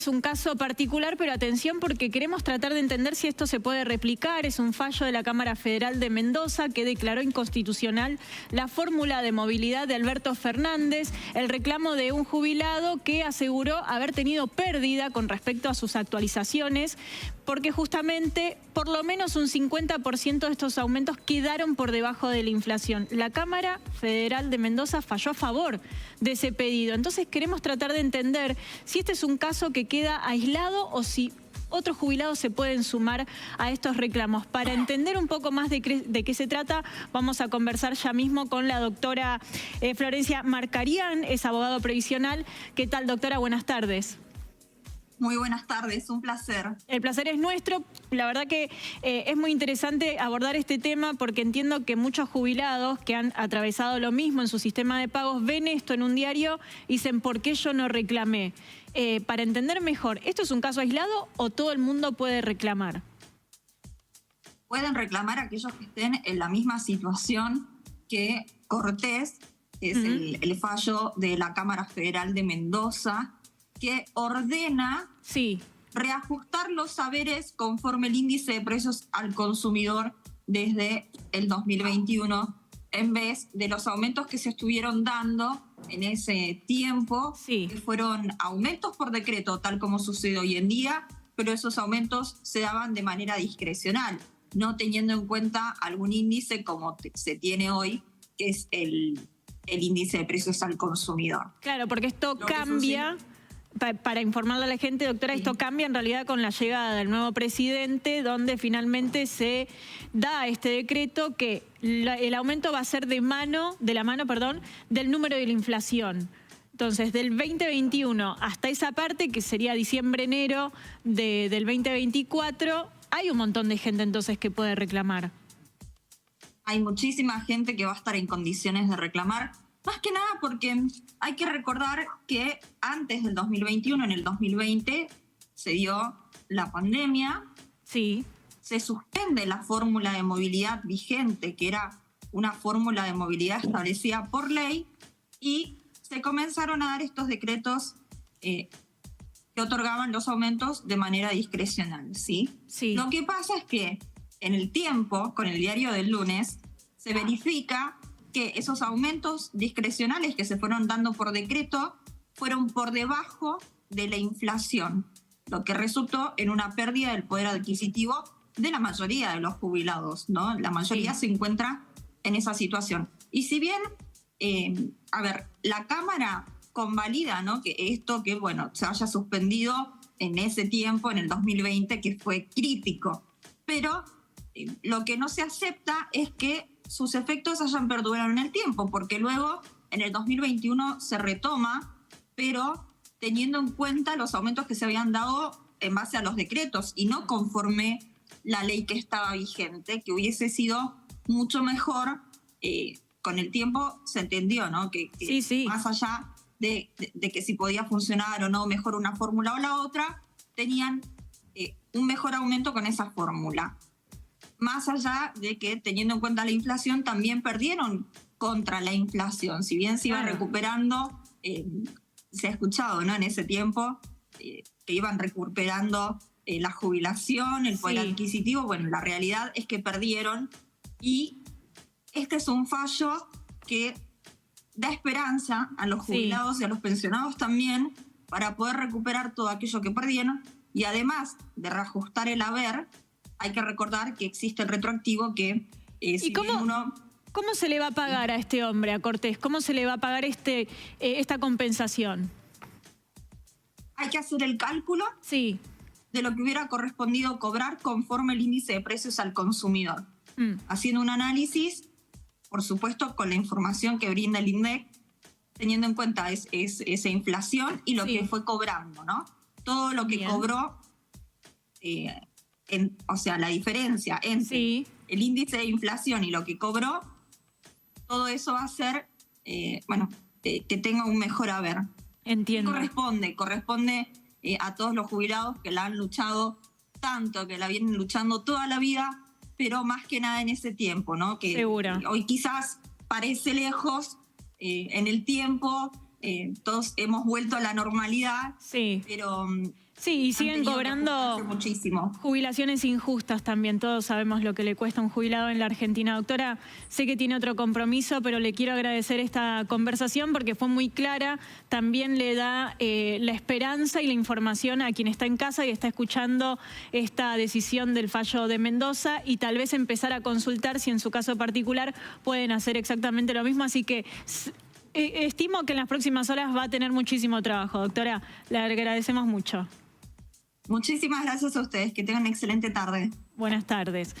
Es un caso particular, pero atención porque queremos tratar de entender si esto se puede replicar. Es un fallo de la Cámara Federal de Mendoza que declaró inconstitucional la fórmula de movilidad de Alberto Fernández, el reclamo de un jubilado que aseguró haber tenido pérdida con respecto a sus actualizaciones, porque justamente por lo menos un 50% de estos aumentos quedaron por debajo de la inflación. La Cámara Federal de Mendoza falló a favor de ese pedido. Entonces queremos tratar de entender si este es un caso que queda aislado o si otros jubilados se pueden sumar a estos reclamos. Para entender un poco más de qué se trata, vamos a conversar ya mismo con la doctora Florencia Marcarián, es abogado previsional. ¿Qué tal, doctora? Buenas tardes. Muy buenas tardes, un placer. El placer es nuestro. La verdad que es muy interesante abordar este tema porque entiendo que muchos jubilados que han atravesado lo mismo en su sistema de pagos ven esto en un diario y dicen ¿por qué yo no reclamé? Para entender mejor, ¿esto es un caso aislado o todo el mundo puede reclamar? Pueden reclamar aquellos que estén en la misma situación que Cortés, es el fallo de la Cámara Federal de Mendoza, que ordena reajustar los saberes conforme el índice de precios al consumidor desde el 2021, en vez de los aumentos que se estuvieron dando en ese tiempo, que fueron aumentos por decreto, tal como sucede hoy en día, pero esos aumentos se daban de manera discrecional, no teniendo en cuenta algún índice como se tiene hoy, que es el índice de precios al consumidor. Claro, porque esto cambia. Para informarle a la gente, doctora, esto cambia en realidad con la llegada del nuevo presidente, donde finalmente se da este decreto que el aumento va a ser de la mano del número de la inflación. Entonces, del 2021 hasta esa parte, que sería diciembre-enero del 2024, hay un montón de gente entonces que puede reclamar. Hay muchísima gente que va a estar en condiciones de reclamar. Más que nada porque hay que recordar que antes del 2021, en el 2020, se dio la pandemia. Sí. Se suspende la fórmula de movilidad vigente, que era una fórmula de movilidad establecida por ley, y se comenzaron a dar estos decretos que otorgaban los aumentos de manera discrecional, ¿sí? Sí. Lo que pasa es que en el tiempo, con el diario del lunes, se verifica que esos aumentos discrecionales que se fueron dando por decreto fueron por debajo de la inflación, lo que resultó en una pérdida del poder adquisitivo de la mayoría de los jubilados, ¿no? La mayoría se encuentra en esa situación. Y si bien, la Cámara convalida, ¿no?, que esto se haya suspendido en ese tiempo, en el 2020, que fue crítico, pero lo que no se acepta es que sus efectos hayan perdurado en el tiempo, porque luego en el 2021 se retoma, pero teniendo en cuenta los aumentos que se habían dado en base a los decretos y no conforme la ley que estaba vigente, que hubiese sido mucho mejor. Con el tiempo se entendió, ¿no?, que más allá de que si podía funcionar o no mejor una fórmula o la otra, tenían un mejor aumento con esa fórmula. Más allá de que, teniendo en cuenta la inflación, también perdieron contra la inflación. Si bien se iba recuperando, se ha escuchado, ¿no?, en ese tiempo, que iban recuperando la jubilación, el poder adquisitivo. Bueno, la realidad es que perdieron, y este es un fallo que da esperanza a los jubilados y a los pensionados también para poder recuperar todo aquello que perdieron, y además de reajustar el haber, hay que recordar que existe el retroactivo que... ¿Y cómo se le va a pagar a este hombre, a Cortés? ¿Cómo se le va a pagar esta compensación? Hay que hacer el cálculo de lo que hubiera correspondido cobrar conforme el índice de precios al consumidor. Haciendo un análisis, por supuesto, con la información que brinda el INDEC, teniendo en cuenta esa inflación y lo que fue cobrando, ¿no? Todo lo que cobró... la diferencia entre el índice de inflación y lo que cobró, todo eso va a hacer que tenga un mejor haber. Entiendo. Corresponde a todos los jubilados que la han luchado tanto, que la vienen luchando toda la vida, pero más que nada en ese tiempo, ¿no? Que hoy quizás parece lejos en el tiempo, todos hemos vuelto a la normalidad, pero Sí, y siguen tenido que cobrando ajustarse muchísimo. jubilaciones injustas también. Todos sabemos lo que le cuesta a un jubilado en la Argentina. Doctora, sé que tiene otro compromiso, pero le quiero agradecer esta conversación porque fue muy clara. También le da la esperanza y la información a quien está en casa y está escuchando esta decisión del fallo de Mendoza, y tal vez empezar a consultar si en su caso particular pueden hacer exactamente lo mismo. Así que estimo que en las próximas horas va a tener muchísimo trabajo. Doctora, le agradecemos mucho. Muchísimas gracias a ustedes. Que tengan una excelente tarde. Buenas tardes.